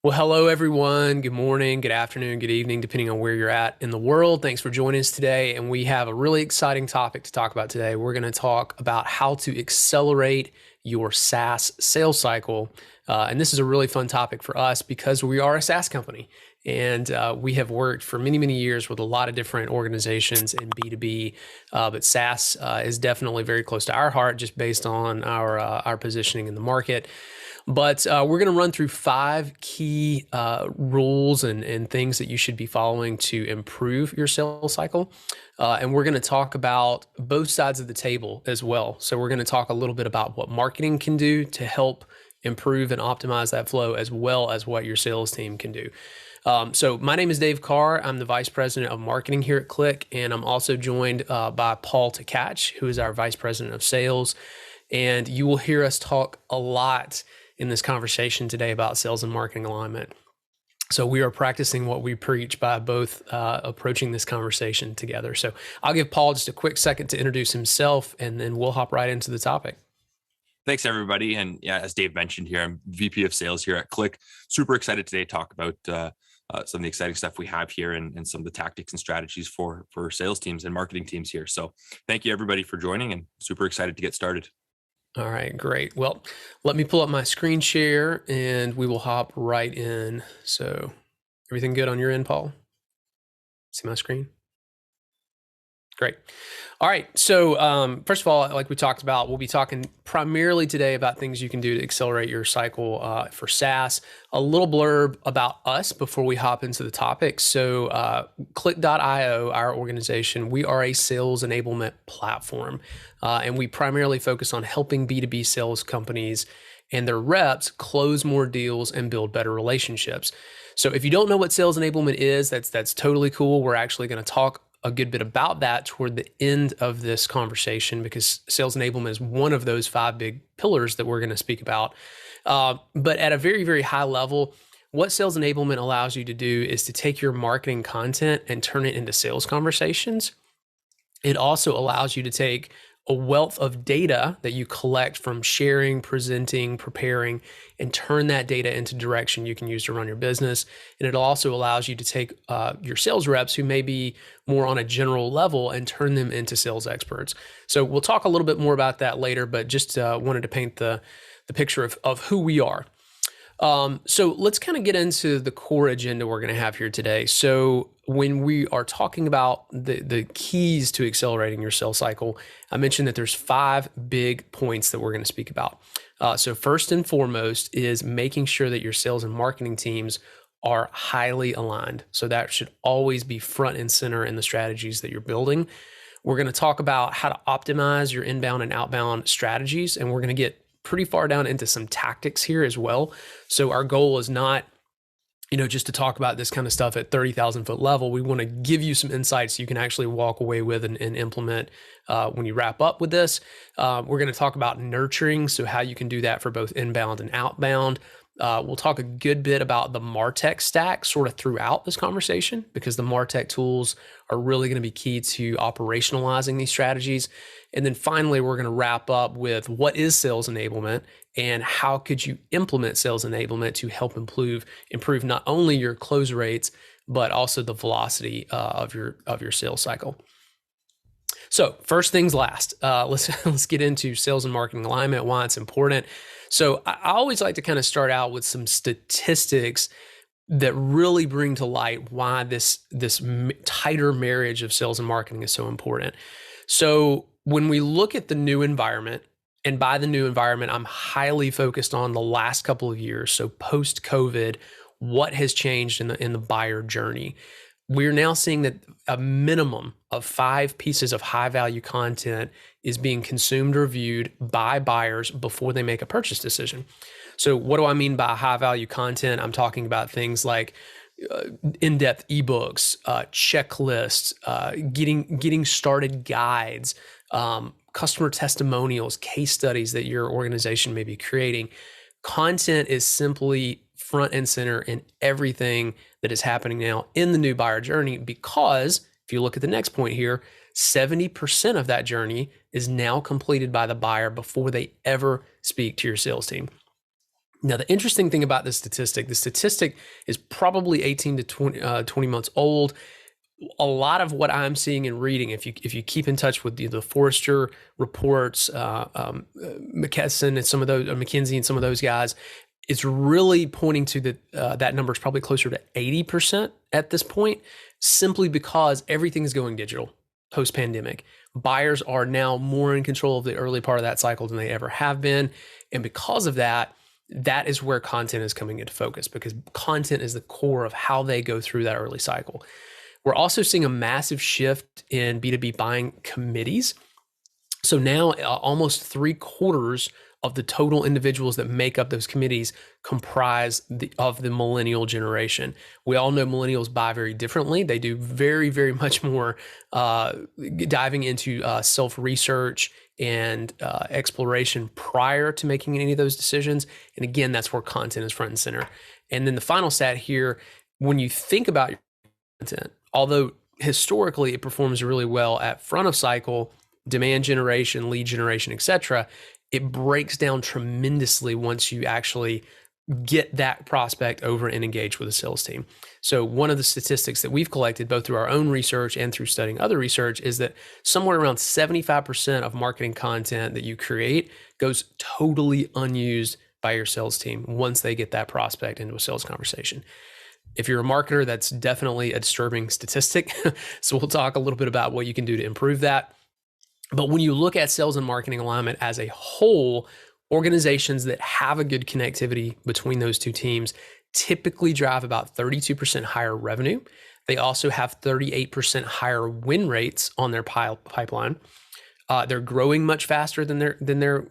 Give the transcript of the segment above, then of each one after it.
Well, hello, everyone. Good morning, good afternoon, good evening, depending on where you're at in the world. Thanks for joining us today. And we have a really exciting topic to talk about today. We're going to talk about how to accelerate your SaaS sales cycle. And this is a really fun topic for us because we are a SaaS company. And we have worked for many, many years with a lot of different organizations in B2B. But SaaS is definitely very close to our heart just based on our positioning in the market. But we're going to run through 5 key rules and things that you should be following to improve your sales cycle. And we're going to talk about both sides of the table as well. So we're going to talk a little bit about what marketing can do to help improve and optimize that flow, as well as what your sales team can do. So my name is Dave Carr. I'm the Vice President of Marketing here at Click, and I'm also joined by Paul Tkach, who is our Vice President of Sales. And you will hear us talk a lot in this conversation today about sales and marketing alignment. So we are practicing what we preach by both approaching this conversation together. So I'll give Paul just a quick second to introduce himself, and then we'll hop right into the topic. Thanks, everybody. And yeah, as Dave mentioned here, I'm VP of Sales here at Click. Super excited today to talk about some of the exciting stuff we have here and some of the tactics and strategies for sales teams and marketing teams here. So thank you, everybody, for joining, and super excited to get started. All right, great. Well, let me pull up my screen share and we will hop right in. So everything good on your end, Paul? See my screen? Great. All right. So first of all, like we talked about, we'll be talking primarily today about things you can do to accelerate your cycle for SaaS. A little blurb about us before we hop into the topic. So Click.io, our organization, we are a sales enablement platform. And we primarily focus on helping B2B sales companies and their reps close more deals and build better relationships. So if you don't know what sales enablement is, that's totally cool. We're actually going to talk a good bit about that toward the end of this conversation, because sales enablement is one of those 5 big pillars that we're going to speak about. But at a very, very high level, what sales enablement allows you to do is to take your marketing content and turn it into sales conversations. It also allows you to take a wealth of data that you collect from sharing, presenting, preparing, and turn that data into direction you can use to run your business. And it also allows you to take your sales reps who may be more on a general level and turn them into sales experts. So we'll talk a little bit more about that later, but just wanted to paint the picture of who we are. So let's kind of get into the core agenda we're going to have here today. So when we are talking about the keys to accelerating your sales cycle, I mentioned that there's 5 big points that we're going to speak about. So first and foremost is making sure that your sales and marketing teams are highly aligned. So that should always be front and center in the strategies that you're building. We're going to talk about how to optimize your inbound and outbound strategies, and we're going to get pretty far down into some tactics here as well. So our goal is not, just to talk about this kind of stuff at 30,000 foot level. We want to give you some insights you can actually walk away with and implement when you wrap up with this. We're going to talk about nurturing, so how you can do that for both inbound and outbound. We'll talk a good bit about the MarTech stack sort of throughout this conversation, because the MarTech tools are really going to be key to operationalizing these strategies. And then finally, we're going to wrap up with what is sales enablement and how could you implement sales enablement to help improve not only your close rates, but also the velocity of your sales cycle. So first things last, let's get into sales and marketing alignment, why it's important. So I always like to kind of start out with some statistics that really bring to light why this tighter marriage of sales and marketing is so important. So when we look at the new environment, and by the new environment, I'm highly focused on the last couple of years. So post-COVID, what has changed in the buyer journey? We're now seeing that a minimum of 5 pieces of high-value content is being consumed or viewed by buyers before they make a purchase decision. So what do I mean by high-value content? I'm talking about things like in-depth ebooks, checklists, getting started guides, customer testimonials, case studies that your organization may be creating. Content is simply front and center in everything that is happening now in the new buyer journey, because if you look at the next point here, 70% of that journey is now completed by the buyer before they ever speak to your sales team. Now, the interesting thing about this statistic, the statistic is probably 18 to 20 months old. A lot of what I'm seeing and reading, if you keep in touch with the Forrester reports, McKesson and some of those, McKinsey and some of those guys, it's really pointing to that number is probably closer to 80% at this point, simply because everything is going digital post-pandemic. Buyers are now more in control of the early part of that cycle than they ever have been, and because of that, that is where content is coming into focus, because content is the core of how they go through that early cycle. We're also seeing a massive shift in B2B buying committees. So now almost 3/4 of the total individuals that make up those committees comprise of the millennial generation. We all know millennials buy very differently. They do very, very much more diving into self-research and exploration prior to making any of those decisions. And again, that's where content is front and center. And then the final stat here, when you think about your content, although historically it performs really well at front of cycle, demand generation, lead generation, etc., it breaks down tremendously once you actually get that prospect over and engage with a sales team. So one of the statistics that we've collected, both through our own research and through studying other research, is that somewhere around 75% of marketing content that you create goes totally unused by your sales team once they get that prospect into a sales conversation. If you're a marketer, that's definitely a disturbing statistic. So we'll talk a little bit about what you can do to improve that. But when you look at sales and marketing alignment as a whole, organizations that have a good connectivity between those two teams typically drive about 32% higher revenue. They also have 38% higher win rates on their pipeline. They're growing much faster than their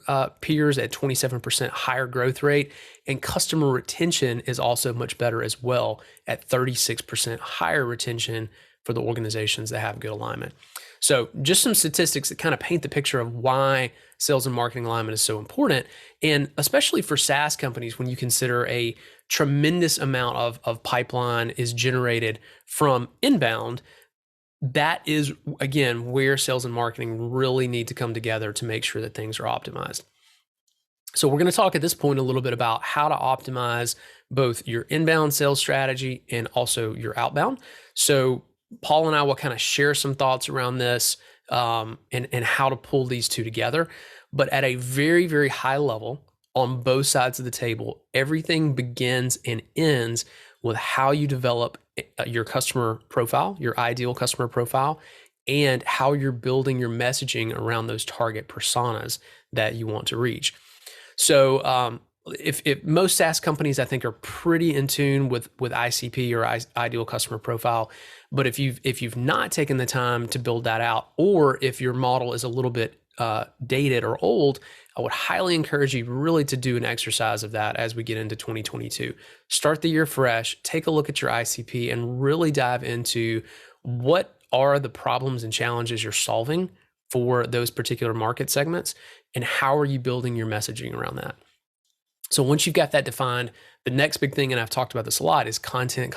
peers at 27% higher growth rate, and customer retention is also much better as well at 36% higher retention for the organizations that have good alignment. So just some statistics that kind of paint the picture of why sales and marketing alignment is so important, and especially for SaaS companies, when you consider a tremendous amount of pipeline is generated from inbound. That is, again, where sales and marketing really need to come together to make sure that things are optimized. So we're going to talk at this point a little bit about how to optimize both your inbound sales strategy and also your outbound. So Paul and I will kind of share some thoughts around this and how to pull these two together. But at a very, very high level on both sides of the table, everything begins and ends with how you develop your customer profile, your ideal customer profile, and how you're building your messaging around those target personas that you want to reach. So if most SaaS companies, I think, are pretty in tune with ICP or ideal customer profile, but if you've not taken the time to build that out, or if your model is a little bit dated or old, I would highly encourage you really to do an exercise of that as we get into 2022. Start the year fresh, take a look at your ICP, and really dive into what are the problems and challenges you're solving for those particular market segments, and how are you building your messaging around that. So once you've got that defined, the next big thing, and I've talked about this a lot, is content.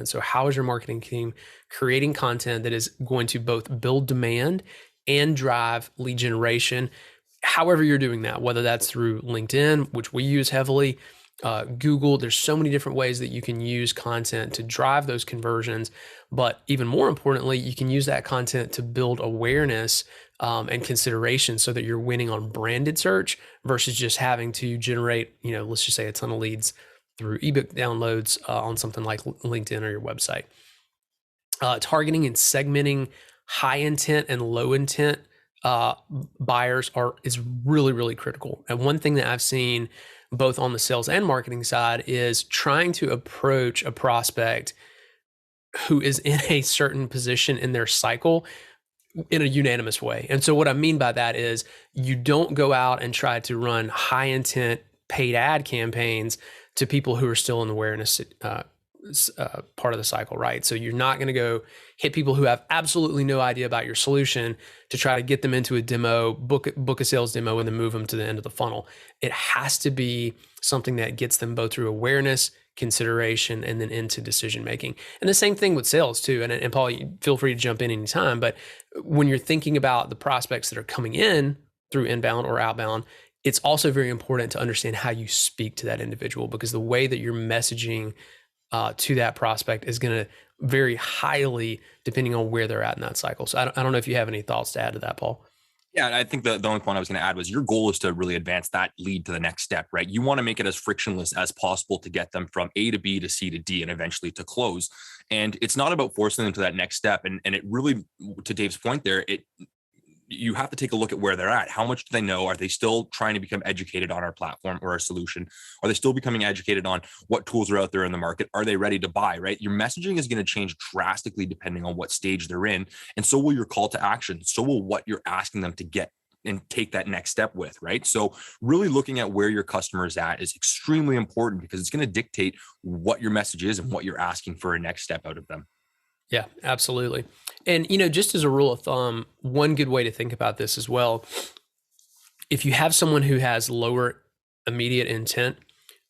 So how is your marketing team creating content that is going to both build demand and drive lead generation, however you're doing that, whether that's through LinkedIn, which we use heavily, Google. There's so many different ways that you can use content to drive those conversions. But even more importantly, you can use that content to build awareness and consideration so that you're winning on branded search versus just having to generate, let's just say a ton of leads through ebook downloads on something like LinkedIn or your website. Targeting and segmenting high intent and low intent buyers is really, really critical. And one thing that I've seen both on the sales and marketing side is trying to approach a prospect who is in a certain position in their cycle in a unanimous way. And so what I mean by that is you don't go out and try to run high intent paid ad campaigns to people who are still in the awareness part of the cycle, right? So you're not going to go hit people who have absolutely no idea about your solution to try to get them into a demo, book a sales demo, and then move them to the end of the funnel. It has to be something that gets them both through awareness, consideration, and then into decision making. And the same thing with sales too. And Paul, feel free to jump in anytime. But when you're thinking about the prospects that are coming in through inbound or outbound, it's also very important to understand how you speak to that individual, because the way that you're messaging to that prospect is going to vary highly depending on where they're at in that cycle. So I don't know if you have any thoughts to add to that, Paul. Yeah, and I think the only point I was going to add was your goal is to really advance that lead to the next step, right? You want to make it as frictionless as possible to get them from A to B to C to D and eventually to close. And it's not about forcing them to that next step. And it really, to Dave's point there, you have to take a look at where they're at. How much do they know? Are they still trying to become educated on our platform or our solution? Are they still becoming educated on what tools are out there in the market? Are they ready to buy, right? Your messaging is going to change drastically depending on what stage they're in. And so will your call to action. So will what you're asking them to get and take that next step with, right? So really looking at where your customer is at is extremely important, because it's going to dictate what your message is and what you're asking for a next step out of them. Yeah, absolutely. And, just as a rule of thumb, one good way to think about this as well, if you have someone who has lower immediate intent,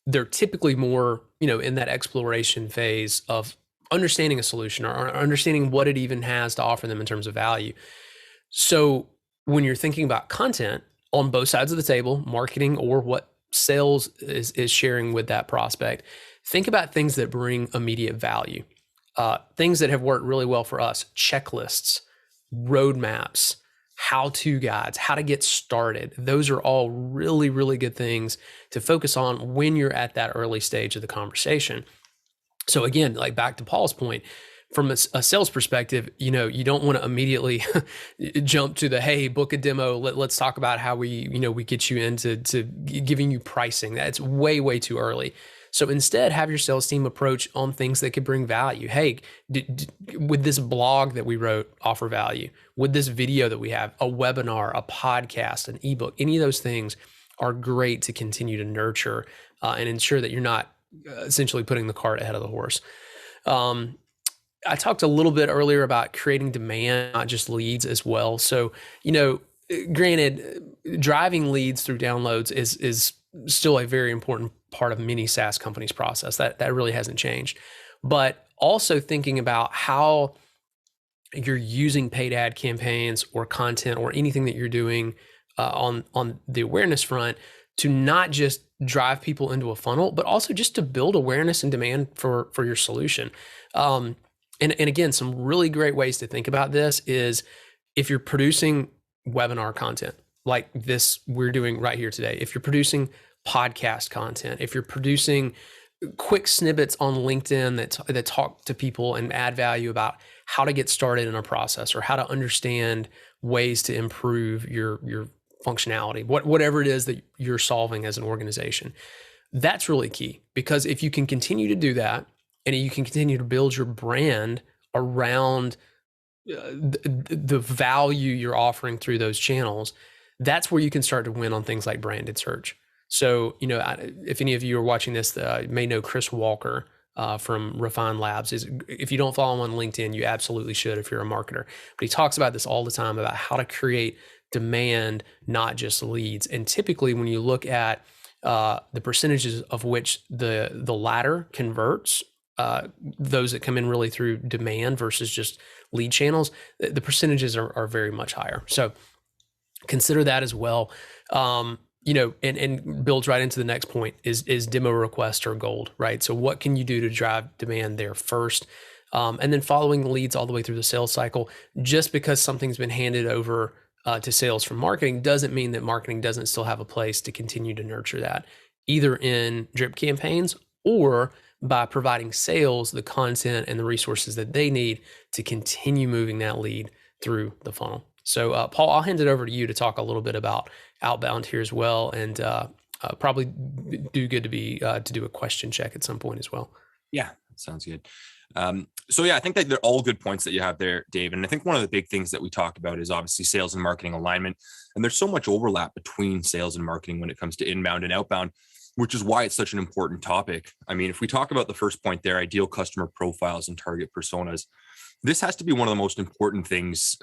they're typically more, in that exploration phase of understanding a solution or understanding what it even has to offer them in terms of value. So when you're thinking about content on both sides of the table, marketing or what sales is sharing with that prospect, think about things that bring immediate value. Things that have worked really well for us: checklists, roadmaps, how-to guides, how to get started. Those are all really, really good things to focus on when you're at that early stage of the conversation. So again, like back to Paul's point, from a sales perspective, you don't want to immediately jump to the, hey, book a demo. Let's talk about how we get you into giving you pricing. That's way, way too early. So instead, have your sales team approach on things that could bring value. Hey, would this blog that we wrote offer value? Would this video that we have, a webinar, a podcast, an ebook, any of those things are great to continue to nurture and ensure that you're not essentially putting the cart ahead of the horse. I talked a little bit earlier about creating demand, not just leads as well. So, granted, driving leads through downloads is still a very important part of many SaaS companies' process. That really hasn't changed. But also thinking about how you're using paid ad campaigns or content or anything that you're doing on the awareness front to not just drive people into a funnel, but also just to build awareness and demand for your solution. And again, some really great ways to think about this is if you're producing webinar content like this we're doing right here today, if you're producing podcast content, if you're producing quick snippets on LinkedIn that talk to people and add value about how to get started in a process or how to understand ways to improve your functionality, whatever it is that you're solving as an organization, that's really key. Because if you can continue to do that and you can continue to build your brand around the value you're offering through those channels, that's where you can start to win on things like branded search. So, if any of you are watching this, you may know Chris Walker from Refine Labs. If you don't follow him on LinkedIn, you absolutely should if you're a marketer. But he talks about this all the time about how to create demand, not just leads. And typically when you look at the percentages of which the latter converts, those that come in really through demand versus just lead channels, the percentages are very much higher. So consider that as well. And builds right into the next point is demo request or gold, right? So what can you do to drive demand there first? And then following leads all the way through the sales cycle. Just because something's been handed over to sales from marketing doesn't mean that marketing doesn't still have a place to continue to nurture that, either in drip campaigns or by providing sales the content and the resources that they need to continue moving that lead through the funnel. So, Paul, I'll hand it over to you to talk a little bit about outbound here as well, and probably do good to do a question check at some point as well. Yeah, sounds good. So yeah, I think that they're all good points that you have there, Dave. And I think one of the big things that we talk about is obviously sales and marketing alignment. And there's so much overlap between sales and marketing when it comes to inbound and outbound, which is why it's such an important topic. I mean, if we talk about the first point there, ideal customer profiles and target personas, this has to be one of the most important things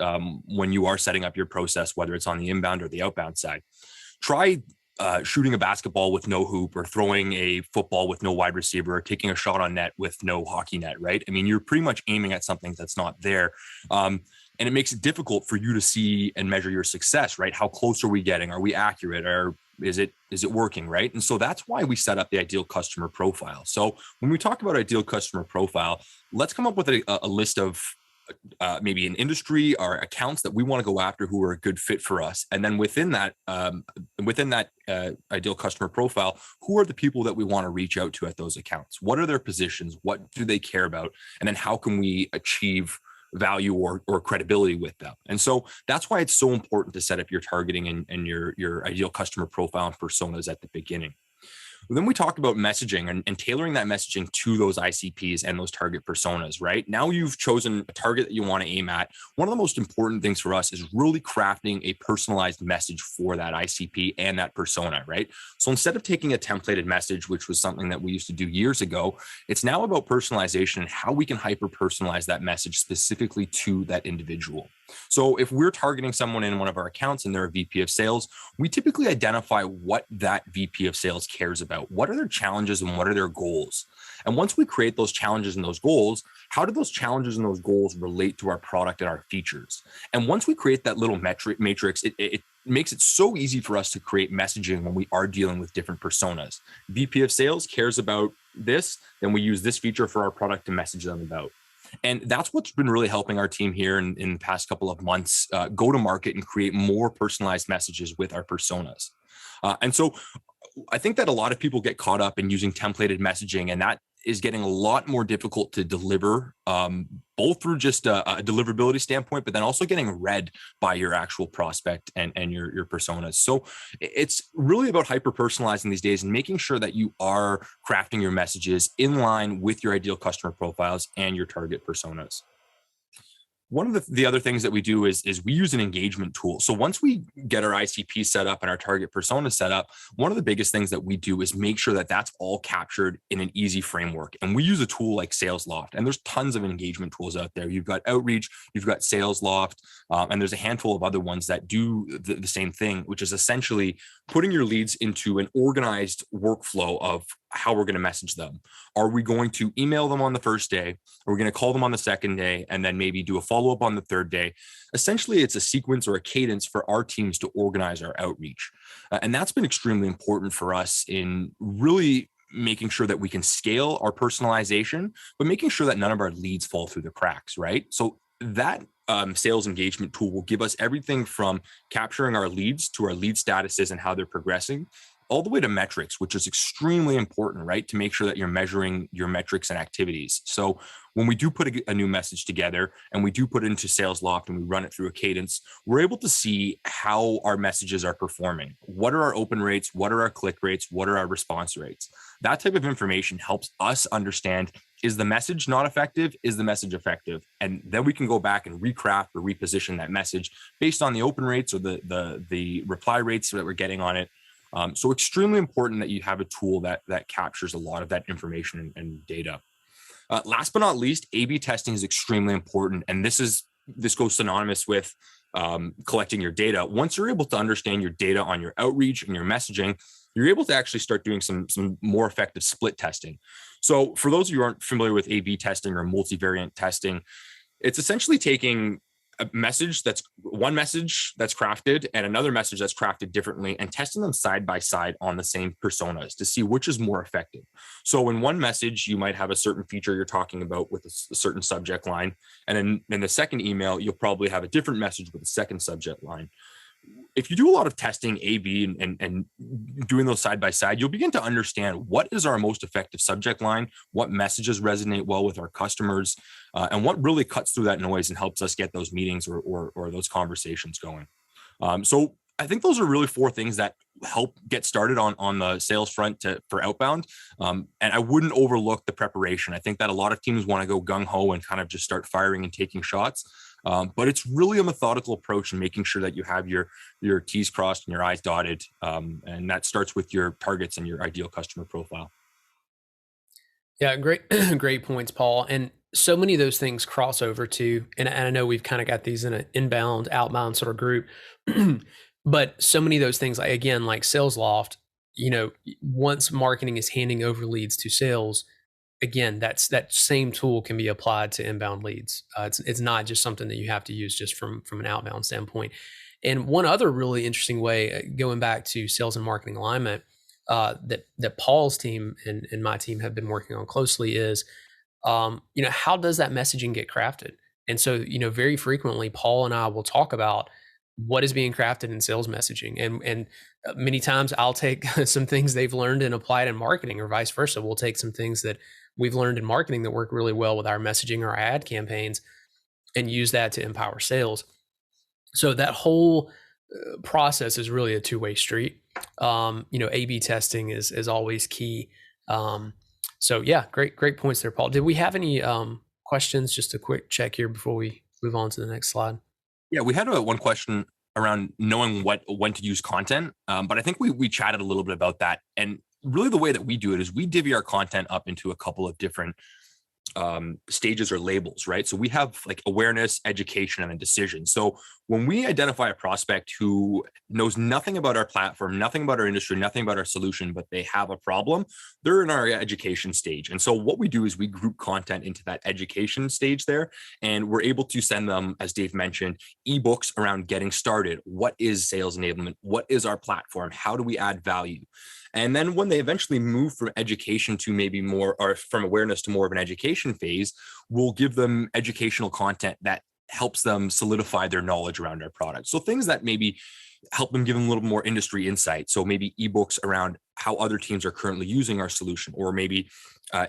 when you are setting up your process, whether it's on the inbound or the outbound side. Try shooting a basketball with no hoop, or throwing a football with no wide receiver, or taking a shot on net with no hockey net, right? I mean, you're pretty much aiming at something that's not there. And it makes it difficult for you to see and measure your success, right? How close are we getting? Are we accurate? Is it working, right? And so that's why we set up the ideal customer profile. So when we talk about ideal customer profile, let's come up with a list of maybe an industry or accounts that we want to go after who are a good fit for us. And then within that ideal customer profile, who are the people that we want to reach out to at those accounts? What are their positions? What do they care about? And then how can we achieve value or credibility with them? And so that's why it's so important to set up your targeting and your ideal customer profile and personas at the beginning. Then we talked about messaging and tailoring that messaging to those ICPs and those target personas, right? Now you've chosen a target that you want to aim at. One of the most important things for us is really crafting a personalized message for that ICP and that persona, right? So instead of taking a templated message, which was something that we used to do years ago, it's now about personalization and how we can hyper personalize that message specifically to that individual. So if we're targeting someone in one of our accounts and they're a VP of sales, we typically identify what that VP of sales cares about. What are their challenges and what are their goals? And once we create those challenges and those goals, how do those challenges and those goals relate to our product and our features? And once we create that little matrix, it makes it so easy for us to create messaging when we are dealing with different personas. VP of sales cares about this, then we use this feature for our product to message them about. And that's what's been really helping our team here in the past couple of months go to market and create more personalized messages with our personas. And so I think that a lot of people get caught up in using templated messaging, and that is getting a lot more difficult to deliver, both through just a deliverability standpoint, but then also getting read by your actual prospect and your personas. So it's really about hyper personalizing these days and making sure that you are crafting your messages in line with your ideal customer profiles and your target personas. One of the other things that we do is we use an engagement tool. So once we get our ICP set up and our target persona set up, one of the biggest things that we do is make sure that that's all captured in an easy framework. And we use a tool like SalesLoft, and there's tons of engagement tools out there. You've got Outreach, you've got SalesLoft, and there's a handful of other ones that do the same thing, which is essentially putting your leads into an organized workflow of how we're going to message them. Are we going to email them on the first day? Are we going to call them on the second day and then maybe do a follow-up on the third day? Essentially, it's a sequence or a cadence for our teams to organize our outreach. And that's been extremely important for us in really making sure that we can scale our personalization, but making sure that none of our leads fall through the cracks, right? So that sales engagement tool will give us everything from capturing our leads to our lead statuses and how they're progressing, all the way to metrics, which is extremely important, right? To make sure that you're measuring your metrics and activities. So when we do put a new message together and we do put it into SalesLoft and we run it through a cadence, we're able to see how our messages are performing. What are our open rates? What are our click rates? What are our response rates? That type of information helps us understand, is the message not effective? Is the message effective? And then we can go back and recraft or reposition that message based on the open rates or the reply rates that we're getting on it. So extremely important that you have a tool that captures a lot of that information and data. Last but not least, A/B testing is extremely important, and this goes synonymous with collecting your data. Once you're able to understand your data on your outreach and your messaging, you're able to actually start doing some more effective split testing. So for those of you who aren't familiar with A/B testing or multivariate testing, it's essentially taking one message that's crafted and another message that's crafted differently and testing them side by side on the same personas to see which is more effective. So in one message, you might have a certain feature you're talking about with a certain subject line. And in the second email, you'll probably have a different message with a second subject line. If you do a lot of testing A/B and doing those side by side, you'll begin to understand what is our most effective subject line, what messages resonate well with our customers, and what really cuts through that noise and helps us get those meetings or those conversations going. So I think those are really four things that help get started on the sales front for outbound. And I wouldn't overlook the preparation. I think that a lot of teams want to go gung ho and kind of just start firing and taking shots. But it's really a methodical approach and making sure that you have your T's crossed and your I's dotted. And that starts with your targets and your ideal customer profile. Yeah, great, great points, Paul. And so many of those things cross over to, and I know we've kind of got these in an inbound, outbound sort of group, but so many of those things, like again, like SalesLoft, once marketing is handing over leads to sales, again, that same tool can be applied to inbound leads. It's not just something that you have to use just from an outbound standpoint. And one other really interesting way, going back to sales and marketing alignment, that Paul's team and my team have been working on closely is, how does that messaging get crafted? And so, very frequently, Paul and I will talk about what is being crafted in sales messaging, and many times I'll take some things they've learned and apply it in marketing, or vice versa. We'll take some things that we've learned in marketing that work really well with our messaging or our ad campaigns, and use that to empower sales. So that whole process is really a two-way street. A/B testing is always key. So yeah, great points there, Paul. Did we have any questions? Just a quick check here before we move on to the next slide. Yeah, we had one question around knowing when to use content, but I think we chatted a little bit about that. And really, the way that we do it is we divvy our content up into a couple of different stages or labels, right? So we have like awareness, education, and a decision. So when we identify a prospect who knows nothing about our platform, nothing about our industry, nothing about our solution, but they have a problem, they're in our education stage. And so what we do is we group content into that education stage there, and we're able to send them, as Dave mentioned, ebooks around getting started. What is sales enablement? What is our platform? How do we add value? And then when they eventually move from education to maybe more, or from awareness to more of an education phase, we'll give them educational content that helps them solidify their knowledge around our product. So things that maybe help them give them a little more industry insight. So maybe ebooks around how other teams are currently using our solution, or maybe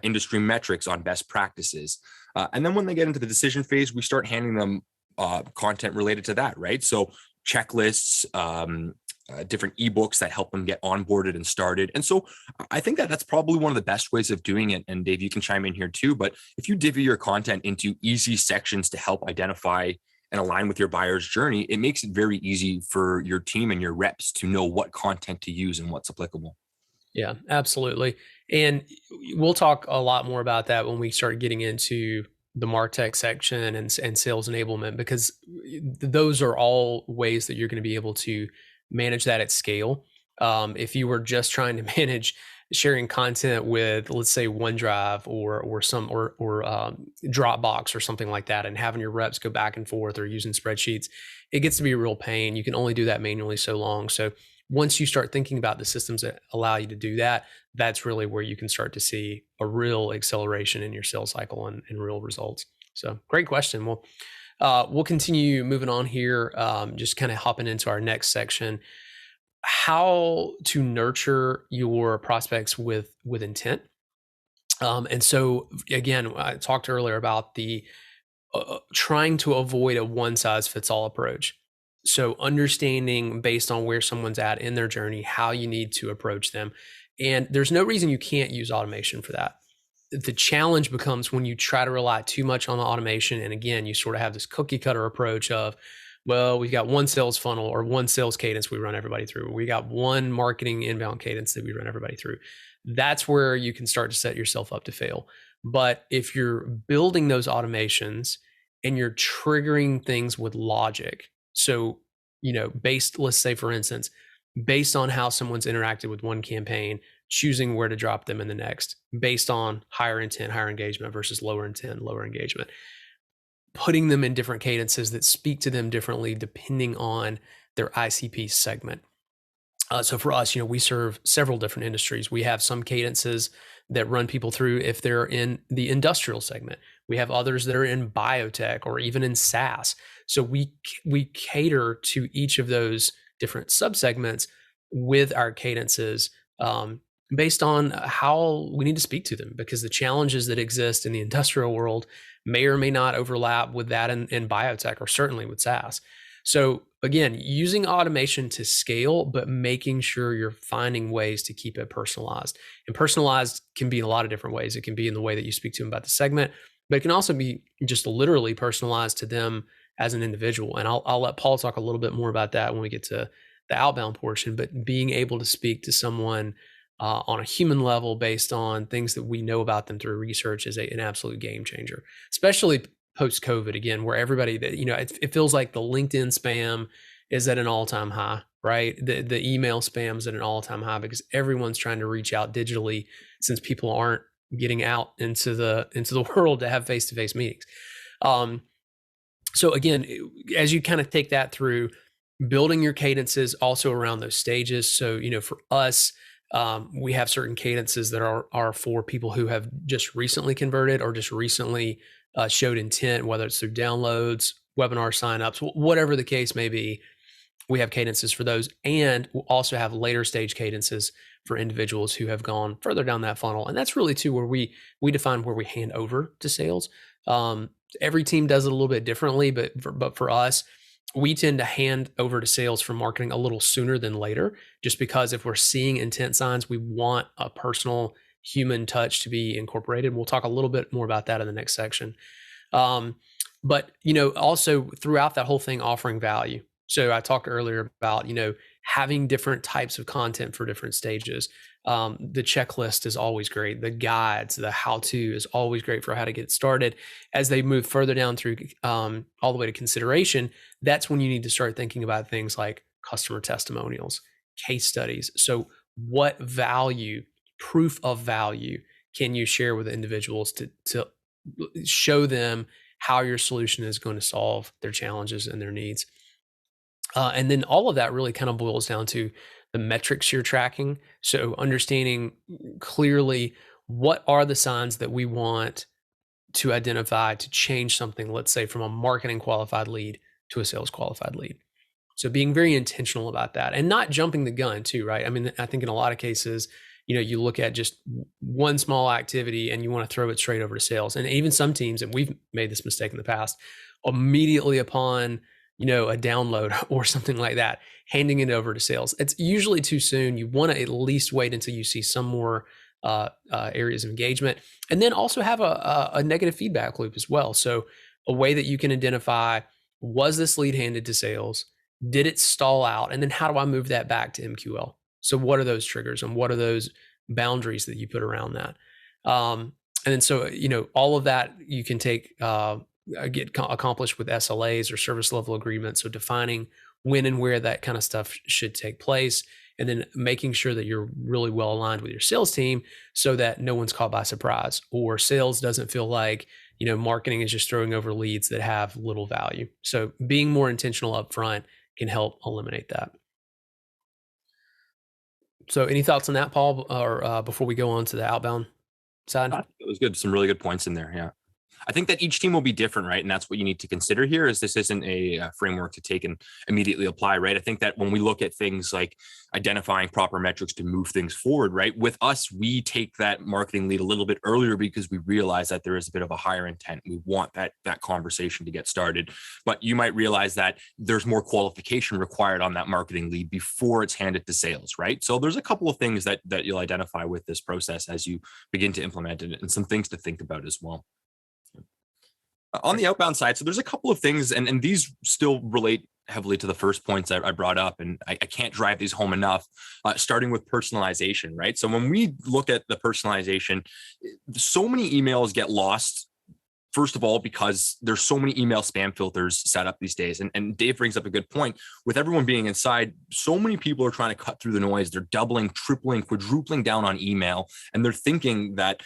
industry metrics on best practices. And then when they get into the decision phase, we start handing them content related to that, right? So checklists, different ebooks that help them get onboarded and started. And so I think that that's probably one of the best ways of doing it. And Dave, you can chime in here too. But if you divvy your content into easy sections to help identify and align with your buyer's journey, it makes it very easy for your team and your reps to know what content to use and what's applicable. Yeah, absolutely. And we'll talk a lot more about that when we start getting into the MarTech section and sales enablement, because those are all ways that you're going to be able to manage that at scale. If you were just trying to manage sharing content with, let's say, OneDrive or Dropbox or something like that, and having your reps go back and forth or using spreadsheets, it gets to be a real pain. You can only do that manually so long. So once you start thinking about the systems that allow you to do that, that's really where you can start to see a real acceleration in your sales cycle and real results. So great question. Well, we'll continue moving on here, just kind of hopping into our next section. How to nurture your prospects with intent. And so again, I talked earlier about the trying to avoid a one size fits all approach. So understanding based on where someone's at in their journey, how you need to approach them. And there's no reason you can't use automation for that. The challenge becomes when you try to rely too much on the automation. And again, you sort of have this cookie cutter approach of, well, we've got one sales funnel or one sales cadence we run everybody through. We got one marketing inbound cadence that we run everybody through. That's where you can start to set yourself up to fail. But if you're building those automations and you're triggering things with logic, so, let's say, for instance, based on how someone's interacted with one campaign, choosing where to drop them in the next, based on higher intent, higher engagement versus lower intent, lower engagement, putting them in different cadences that speak to them differently depending on their ICP segment. So for us, we serve several different industries. We have some cadences that run people through if they're in the industrial segment. We have others that are in biotech or even in SaaS. So we cater to each of those different subsegments with our cadences based on how we need to speak to them, because the challenges that exist in the industrial world may or may not overlap with that in biotech, or certainly with SaaS. So again, using automation to scale, but making sure you're finding ways to keep it personalized. And personalized can be in a lot of different ways. It can be in the way that you speak to them about the segment, but it can also be just literally personalized to them as an individual. And I'll let Paul talk a little bit more about that when we get to the outbound portion, but being able to speak to someone on a human level based on things that we know about them through research is an absolute game changer, especially post-COVID, again, where everybody that, it feels like the LinkedIn spam is at an all-time high, right? The email spam is at an all-time high because everyone's trying to reach out digitally, since people aren't getting out into the world to have face-to-face meetings. So again, as you kind of take that through, building your cadences also around those stages. So, for us, we have certain cadences that are for people who have just recently converted or just recently showed intent, whether it's through downloads, webinar signups, whatever the case may be. We have cadences for those, and we'll also have later stage cadences for individuals who have gone further down that funnel. And that's really too where we define where we hand over to sales. Every team does it a little bit differently, but for us, we tend to hand over to sales for marketing a little sooner than later, just because if we're seeing intent signs, we want a personal human touch to be incorporated. We'll talk a little bit more about that in the next section. But also throughout that whole thing, offering value. So I talked earlier about, having different types of content for different stages. The checklist is always great. The guides, the how-to is always great for how to get started. As they move further down through all the way to consideration, that's when you need to start thinking about things like customer testimonials, case studies. So what value, proof of value can you share with individuals to show them how your solution is going to solve their challenges and their needs? And then all of that really kind of boils down to the metrics you're tracking. So understanding clearly what are the signs that we want to identify to change something, let's say from a marketing qualified lead to a sales qualified lead. So being very intentional about that and not jumping the gun too, right? I mean, I think in a lot of cases, you look at just one small activity and you want to throw it straight over to sales. And even some teams, and we've made this mistake in the past, immediately upon a download or something like that, handing it over to sales. It's usually too soon. You want to at least wait until you see some more areas of engagement, and then also have a negative feedback loop as well. So a way that you can identify, was this lead handed to sales? Did it stall out? And then how do I move that back to MQL? So what are those triggers and what are those boundaries that you put around that? And then so, all of that you can take get accomplished with SLAs or service level agreements. So defining when and where that kind of stuff should take place, and then making sure that you're really well aligned with your sales team so that no one's caught by surprise, or sales doesn't feel like, marketing is just throwing over leads that have little value. So being more intentional up front can help eliminate that. So any thoughts on that, Paul, or before we go on to the outbound side? It was good. Some really good points in there. Yeah. I think that each team will be different, right? And that's what you need to consider here, is this isn't a framework to take and immediately apply, right? I think that when we look at things like identifying proper metrics to move things forward, right? With us, we take that marketing lead a little bit earlier because we realize that there is a bit of a higher intent. We want that conversation to get started. But you might realize that there's more qualification required on that marketing lead before it's handed to sales, right? So there's a couple of things that you'll identify with this process as you begin to implement it, and some things to think about as well. On the outbound side, so there's a couple of things, and these still relate heavily to the first points I brought up, and I can't drive these home enough, starting with personalization, right? So when we look at the personalization, so many emails get lost, first of all, because there's so many email spam filters set up these days. And Dave brings up a good point. With everyone being inside, so many people are trying to cut through the noise. They're doubling, tripling, quadrupling down on email, and they're thinking that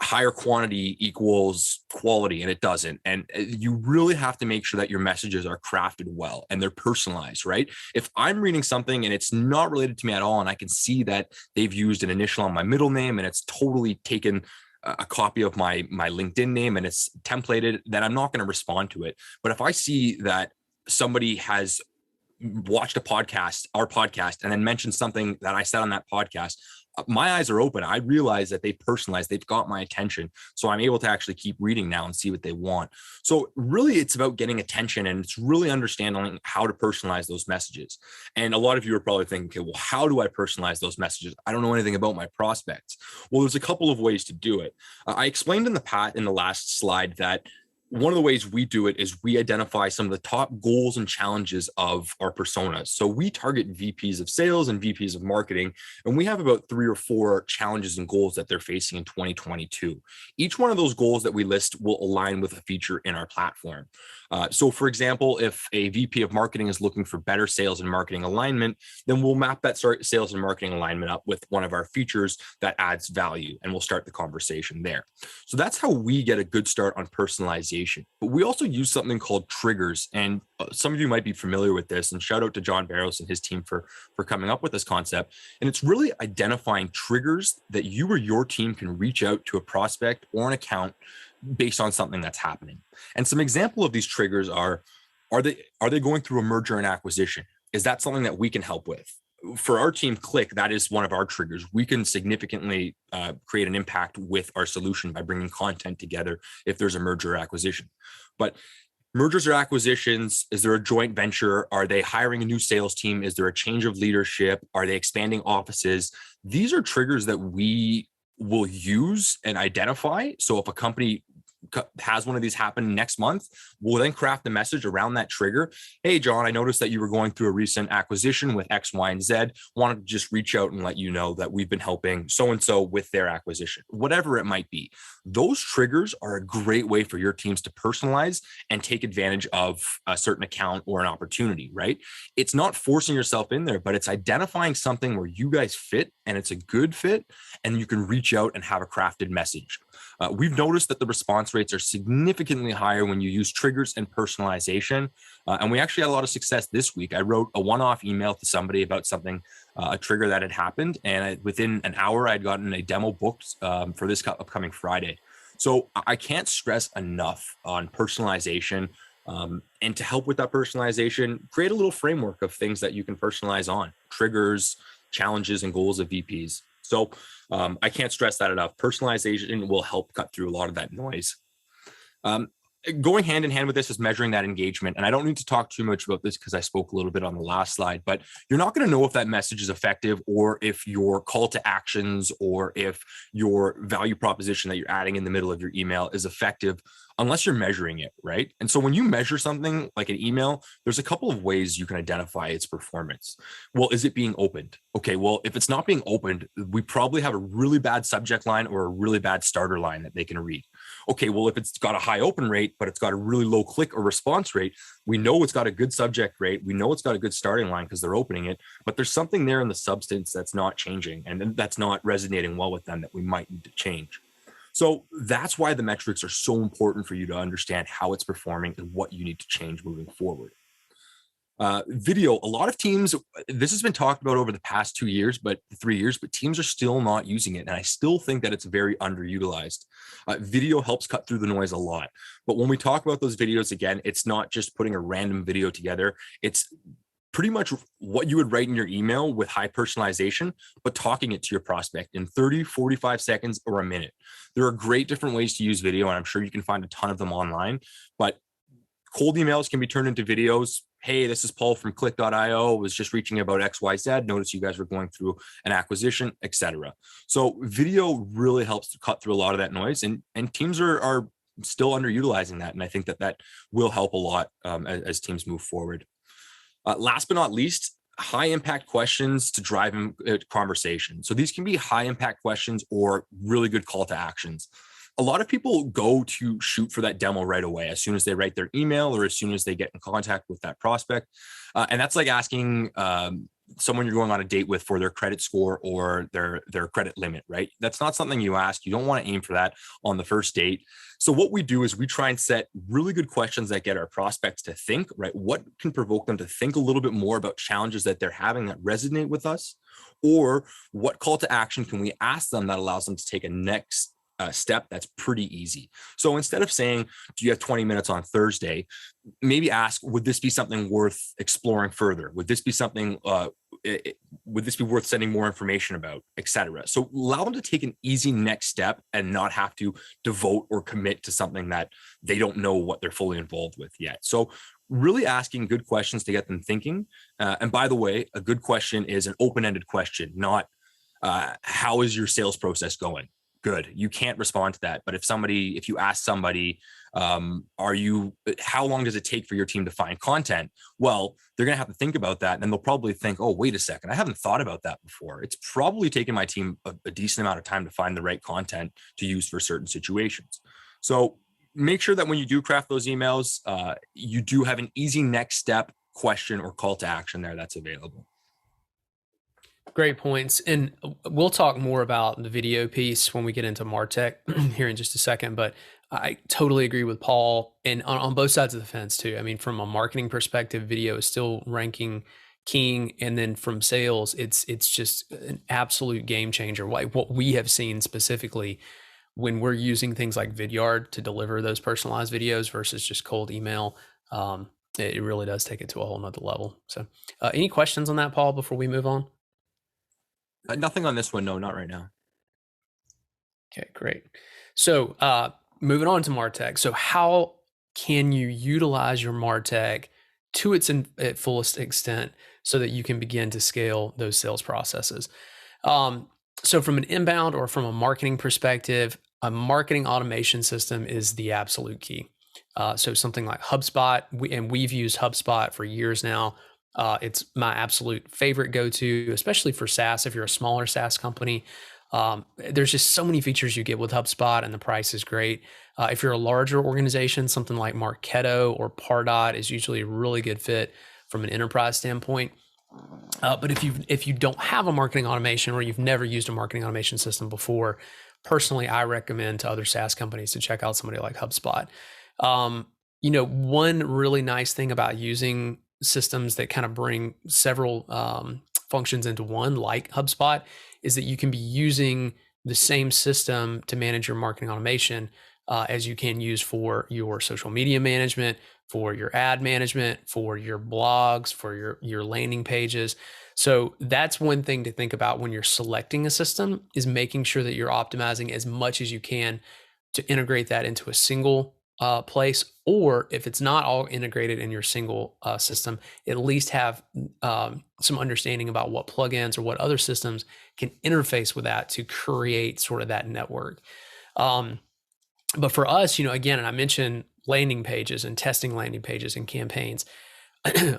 higher quantity equals quality, and it doesn't. And you really have to make sure that your messages are crafted well and they're personalized, right? If I'm reading something and it's not related to me at all, and I can see that they've used an initial on my middle name and it's totally taken a copy of my LinkedIn name and it's templated, then I'm not going to respond to it. But if I see that somebody has watched our podcast, and then mentioned something that I said on that podcast, my eyes are open. I realize that they've personalized, they've got my attention. So I'm able to actually keep reading now and see what they want. So really it's about getting attention, and it's really understanding how to personalize those messages. And a lot of you are probably thinking, okay, well, how do I personalize those messages? I don't know anything about my prospects. Well, there's a couple of ways to do it. I explained in the last slide that one of the ways we do it is we identify some of the top goals and challenges of our personas. So we target VPs of sales and VPs of marketing, and we have about 3 or 4 challenges and goals that they're facing in 2022. Each one of those goals that we list will align with a feature in our platform. So for example, if a VP of marketing is looking for better sales and marketing alignment, then we'll map that sales and marketing alignment up with one of our features that adds value, and we'll start the conversation there. So that's how we get a good start on personalization. But we also use something called triggers, and some of you might be familiar with this, and shout out to John Barros and his team for coming up with this concept. And it's really identifying triggers that you or your team can reach out to a prospect or an account based on something that's happening. And some example of these triggers are they going through a merger and acquisition? Is that something that we can help with? For our team, Click, that is one of our triggers. We can significantly create an impact with our solution by bringing content together if there's a merger or acquisition. But mergers or acquisitions, is there a joint venture? Are they hiring a new sales team? Is there a change of leadership? Are they expanding offices? These are triggers that we will use and identify. So if a company has one of these happen next month, we'll then craft a message around that trigger. Hey, John, I noticed that you were going through a recent acquisition with X, Y, and Z. Wanted to just reach out and let you know that we've been helping so-and-so with their acquisition, whatever it might be. Those triggers are a great way for your teams to personalize and take advantage of a certain account or an opportunity, right? It's not forcing yourself in there, but it's identifying something where you guys fit and it's a good fit, and you can reach out and have a crafted message. We've noticed that the response rates are significantly higher when you use triggers and personalization. And we actually had a lot of success this week. I wrote a one-off email to somebody about something, a trigger that had happened. And within an hour, I'd gotten a demo booked for this upcoming Friday. So I can't stress enough on personalization. And to help with that personalization, create a little framework of things that you can personalize on: triggers, challenges, and goals of VPs. So I can't stress that enough. Personalization will help cut through a lot of that noise. Going hand in hand with this is measuring that engagement. And I don't need to talk too much about this because I spoke a little bit on the last slide, but you're not going to know if that message is effective, or if your call to actions, or if your value proposition that you're adding in the middle of your email is effective, unless you're measuring it, right? And so when you measure something like an email, there's a couple of ways you can identify its performance. Well, is it being opened? Okay, well, if it's not being opened, we probably have a really bad subject line or a really bad starter line that they can read. Okay, well, if it's got a high open rate, but it's got a really low click or response rate, we know it's got a good subject rate. We know it's got a good starting line because they're opening it, but there's something there in the substance that's not changing, and that's not resonating well with them, that we might need to change. So that's why the metrics are so important for you to understand how it's performing and what you need to change moving forward. Video, a lot of teams, this has been talked about over the past 3 years, but teams are still not using it. And I still think that it's very underutilized. Video helps cut through the noise a lot. But when we talk about those videos, again, it's not just putting a random video together. It's pretty much what you would write in your email with high personalization, but talking it to your prospect in 30, 45 seconds or a minute. There are great different ways to use video, and I'm sure you can find a ton of them online, but cold emails can be turned into videos. Hey, this is Paul from click.io. Was just reaching about XYZ. Notice you guys were going through an acquisition, etc. So video really helps to cut through a lot of that noise, and teams are still underutilizing that. And I think that will help a lot as teams move forward. Last but not least, high impact questions to drive conversation. So these can be high impact questions or really good call to actions. A lot of people go to shoot for that demo right away as soon as they write their email or as soon as they get in contact with that prospect. And that's like asking someone you're going on a date with for their credit score or their credit limit, right? That's not something you ask. You don't want to aim for that on the first date. So what we do is we try and set really good questions that get our prospects to think, right? What can provoke them to think a little bit more about challenges that they're having that resonate with us? Or what call to action can we ask them that allows them to take a next step that's pretty easy? So instead of saying, do you have 20 minutes on Thursday? Maybe ask, would this be something worth exploring further? Would this be something, would this be worth sending more information about, etc.? So allow them to take an easy next step and not have to devote or commit to something that they don't know what they're fully involved with yet. So really asking good questions to get them thinking. And by the way, a good question is an open-ended question, not how is your sales process going? Good. You can't respond to that. But if you ask somebody, how long does it take for your team to find content? Well, they're going to have to think about that. And they'll probably think, oh, wait a second, I haven't thought about that before. It's probably taken my team a decent amount of time to find the right content to use for certain situations. So make sure that when you do craft those emails, you do have an easy next step question or call to action there that's available. Great points. And we'll talk more about the video piece when we get into MarTech here in just a second. But I totally agree with Paul, and on both sides of the fence too. I mean, from a marketing perspective, video is still ranking king. And then from sales, it's just an absolute game changer. Like what we have seen specifically when we're using things like Vidyard to deliver those personalized videos versus just cold email, it really does take it to a whole nother level. So any questions on that, Paul, before we move on? Nothing on this one. No, not right now. Okay, great. So moving on to MarTech. So how can you utilize your MarTech to its fullest extent so that you can begin to scale those sales processes? So from an inbound or from a marketing perspective, a marketing automation system is the absolute key. So something like HubSpot, we've used HubSpot for years now. It's my absolute favorite go-to, especially for SaaS. If you're a smaller SaaS company, there's just so many features you get with HubSpot, and the price is great. If you're a larger organization, something like Marketo or Pardot is usually a really good fit from an enterprise standpoint. But if you don't have a marketing automation or you've never used a marketing automation system before, personally, I recommend to other SaaS companies to check out somebody like HubSpot. One really nice thing about using systems that kind of bring several functions into one, like HubSpot, is that you can be using the same system to manage your marketing automation as you can use for your social media management, for your ad management, for your blogs, for your landing pages. So that's one thing to think about when you're selecting a system, is making sure that you're optimizing as much as you can to integrate that into a single place, or if it's not all integrated in your single system, at least have some understanding about what plugins or what other systems can interface with that to create sort of that network. But for us, again, and I mentioned landing pages and testing landing pages and campaigns.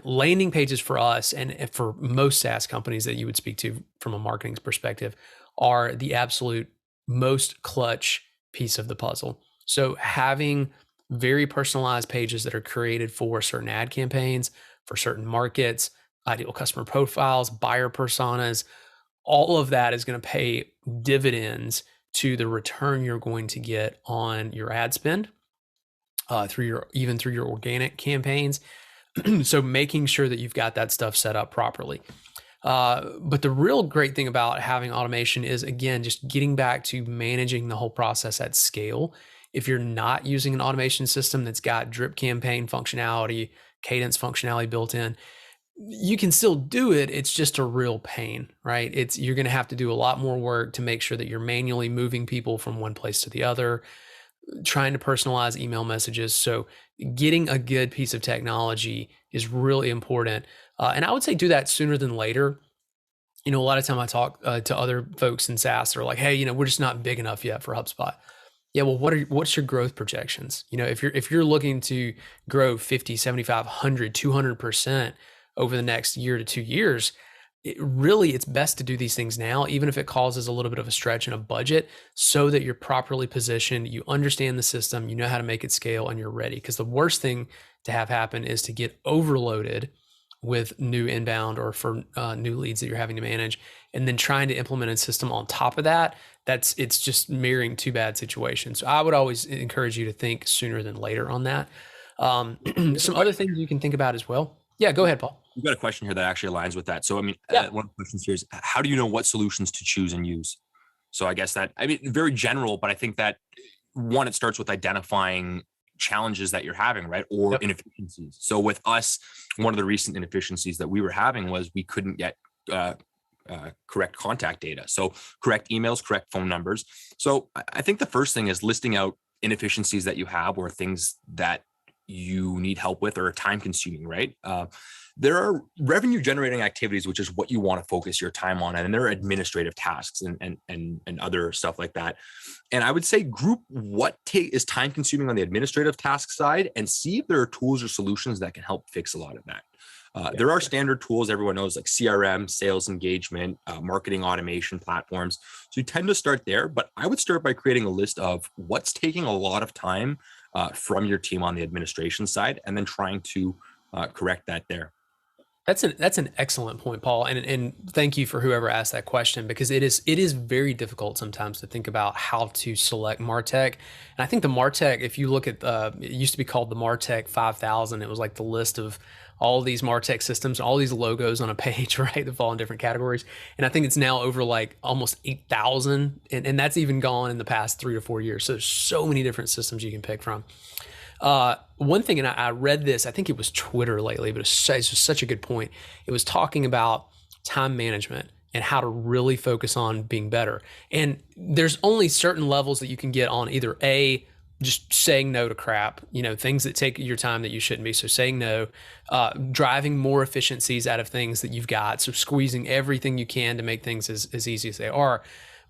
Landing pages for us, and for most SaaS companies that you would speak to from a marketing perspective, are the absolute most clutch piece of the puzzle. So having very personalized pages that are created for certain ad campaigns, for certain markets, ideal customer profiles, buyer personas, all of that is going to pay dividends to the return you're going to get on your ad spend through your organic campaigns. So making sure that you've got that stuff set up properly. But the real great thing about having automation is, again, just getting back to managing the whole process at scale. If you're not using an automation system that's got drip campaign functionality, cadence functionality built in, you can still do it. It's just a real pain, right? You're going to have to do a lot more work to make sure that you're manually moving people from one place to the other, trying to personalize email messages. So getting a good piece of technology is really important. And I would say do that sooner than later. A lot of time I talk to other folks in SaaS that are like, hey, we're just not big enough yet for HubSpot. Yeah, well, what's your growth projections? If you're looking to grow 50, 75, 100, 200% over the next year to 2 years, it's best to do these things now, even if it causes a little bit of a stretch in a budget, so that you're properly positioned, you understand the system, you know how to make it scale, and you're ready. Because the worst thing to have happen is to get overloaded with new inbound or for new leads that you're having to manage, and then trying to implement a system on top of that. It's just mirroring two bad situations. So I would always encourage you to think sooner than later on that. Some other things you can think about as well. Yeah, go ahead, Paul. We've got a question here that actually aligns with that. So, one of the questions here is, how do you know what solutions to choose and use? So I guess very general, but I think that it starts with identifying challenges that you're having, right? Or inefficiencies. So with us, one of the recent inefficiencies that we were having was we couldn't get correct contact data. So correct emails, correct phone numbers. So I think the first thing is listing out inefficiencies that you have, or things that you need help with, or time consuming, right? There are revenue generating activities, which is what you want to focus your time on. And there are administrative tasks and other stuff like that. And I would say group what is time consuming on the administrative task side, and see if there are tools or solutions that can help fix a lot of that. There are standard tools everyone knows, like CRM, sales engagement, marketing automation platforms. So you tend to start there, but I would start by creating a list of what's taking a lot of time from your team on the administration side, and then trying to correct that there. That's an excellent point, Paul, and thank you for whoever asked that question, because it is very difficult sometimes to think about how to select MarTech. And I think the MarTech, if you look at it used to be called the MarTech 5000. It was like the list of all these MarTech systems, all these logos on a page, right, that fall in different categories. And I think it's now over like almost 8,000, and that's even gone in the past 3 to 4 years. So there's so many different systems you can pick from. One thing, and I read this, I think it was Twitter lately, but it's just such a good point. It was talking about time management and how to really focus on being better. And there's only certain levels that you can get on either just saying no to crap, things that take your time that you shouldn't be. So saying no, driving more efficiencies out of things that you've got. So squeezing everything you can to make things as easy as they are.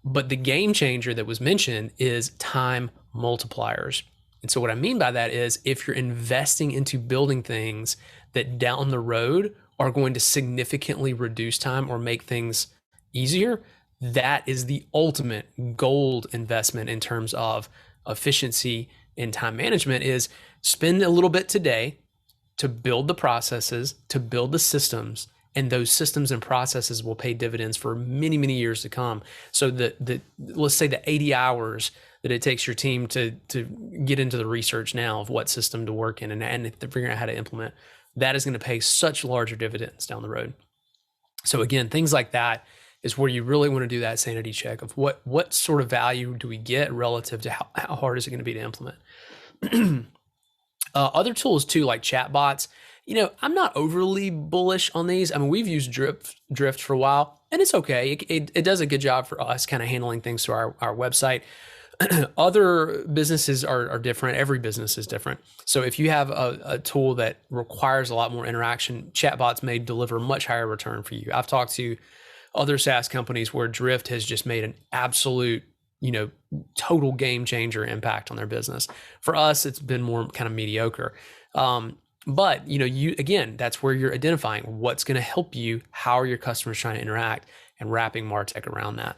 But the game changer that was mentioned is time multipliers. And so what I mean by that is, if you're investing into building things that down the road are going to significantly reduce time or make things easier, that is the ultimate gold investment in terms of efficiency and time management. Is spend a little bit today to build the processes, to build the systems, and those systems and processes will pay dividends for many, many years to come. So let's say the 80 hours that it takes your team to get into the research now of what system to work in and figuring out how to implement, that is going to pay such larger dividends down the road. So again, things like that is where you really want to do that sanity check of what sort of value do we get relative to how hard is it going to be to implement. Other tools too, like chatbots. I'm not overly bullish on these. I mean, we've used Drift for a while, and it's okay. It does a good job for us kind of handling things through our website. Other businesses are different. Every business is different. So if you have a tool that requires a lot more interaction, chatbots may deliver much higher return for you. I've talked to other SaaS companies where Drift has just made an absolute, total game changer impact on their business. For us, it's been more kind of mediocre. But again, that's where you're identifying what's going to help you. How are your customers trying to interact, and wrapping MarTech around that.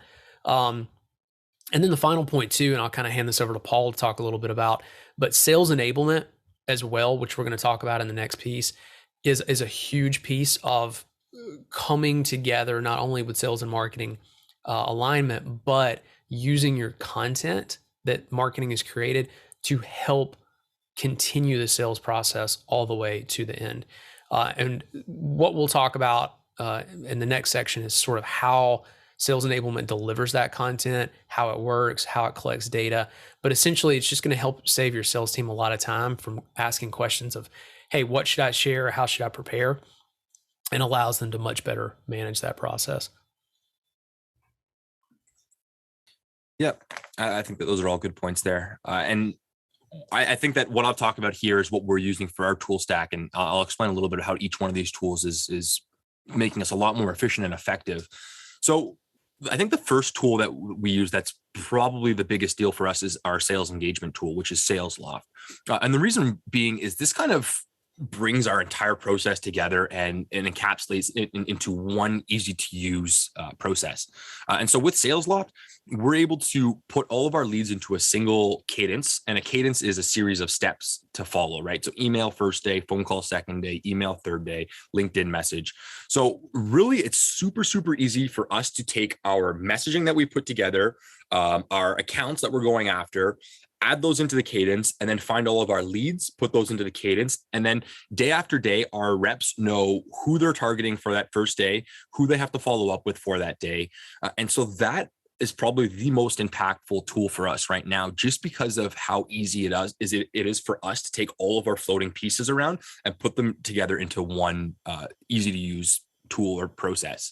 And then the final point too, and I'll kind of hand this over to Paul to talk a little bit about, but sales enablement as well, which we're going to talk about in the next piece, is a huge piece of coming together, not only with sales and marketing alignment, but using your content that marketing has created to help continue the sales process all the way to the end. And what we'll talk about in the next section is sort of how sales enablement delivers that content, how it works, how it collects data. But essentially, it's just going to help save your sales team a lot of time from asking questions of, hey, what should I share? How should I prepare? And allows them to much better manage that process. Yep. I think that those are all good points there. And I think that what I'll talk about here is what we're using for our tool stack. And I'll explain a little bit how each one of these tools is making us a lot more efficient and effective. So I think the first tool that we use that's probably the biggest deal for us is our sales engagement tool, which is SalesLoft. And the reason being is this kind of brings our entire process together and encapsulates it into one easy to use process. And so with SalesLoft, we're able to put all of our leads into a single cadence, and a cadence is a series of steps to follow, right? So email first day, phone call second day, email third day, LinkedIn message. So really it's super, super easy for us to take our messaging that we put together, our accounts that we're going after, add those into the cadence, and then find all of our leads, put those into the cadence. And then day after day, our reps know who they're targeting for that first day, who they have to follow up with for that day. And so that is probably the most impactful tool for us right now, just because of how easy it is for us to take all of our floating pieces around and put them together into one easy to use tool or process.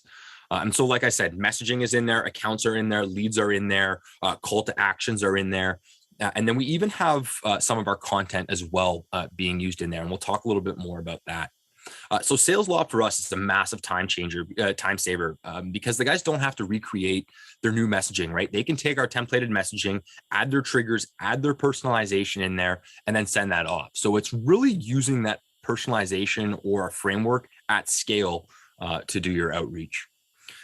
And so, like I said, messaging is in there, accounts are in there, leads are in there, call to actions are in there. And then we even have some of our content as well being used in there. And we'll talk a little bit more about that. So SalesLoft for us is a massive time saver, because the guys don't have to recreate their new messaging, right? They can take our templated messaging, add their triggers, add their personalization in there, and then send that off. So it's really using that personalization or a framework at scale to do your outreach.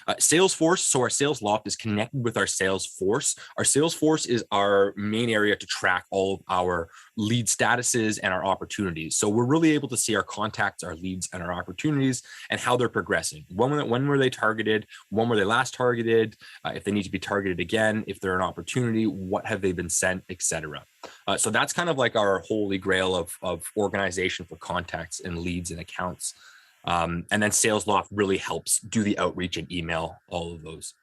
Salesforce, so our sales loft is connected with our Salesforce. Our Salesforce is our main area to track all of our lead statuses and our opportunities. So we're really able to see our contacts, our leads, and our opportunities and how they're progressing. When were they targeted? When were they last targeted? If they need to be targeted again, if they're an opportunity, what have they been sent, etc. So that's kind of like our holy grail of organization for contacts and leads and accounts. And then SalesLoft really helps do the outreach and email, all of those.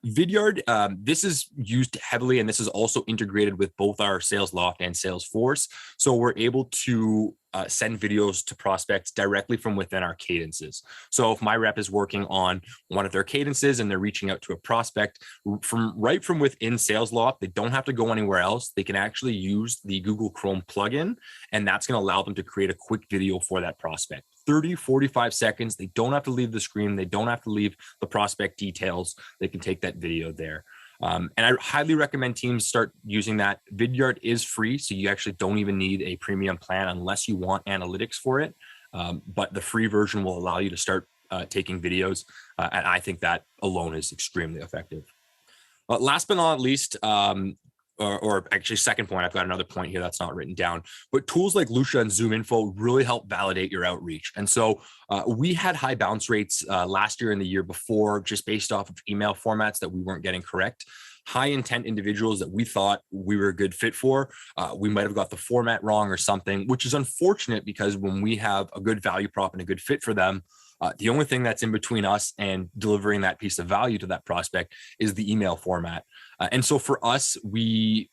Vidyard, this is used heavily, and this is also integrated with both our SalesLoft and Salesforce. So we're able to send videos to prospects directly from within our cadences. So if my rep is working on one of their cadences and they're reaching out to a prospect from within SalesLoft, they don't have to go anywhere else. They can actually use the Google Chrome plugin, and that's going to allow them to create a quick video for that prospect. 30, 45 seconds. They don't have to leave the screen. They don't have to leave the prospect details. They can take that video there. And I highly recommend teams start using that. Vidyard is free, so you actually don't even need a premium plan unless you want analytics for it. But the free version will allow you to start taking videos. And I think that alone is extremely effective. Last but not least, or actually second point, I've got another point here that's not written down, but tools like Lucia and Zoom Info really help validate your outreach. And so we had high bounce rates last year and the year before, just based off of email formats that we weren't getting correct. High intent individuals that we thought we were a good fit for, we might have got the format wrong or something, which is unfortunate because when we have a good value prop and a good fit for them, the only thing that's in between us and delivering that piece of value to that prospect is the email format. And so for us, we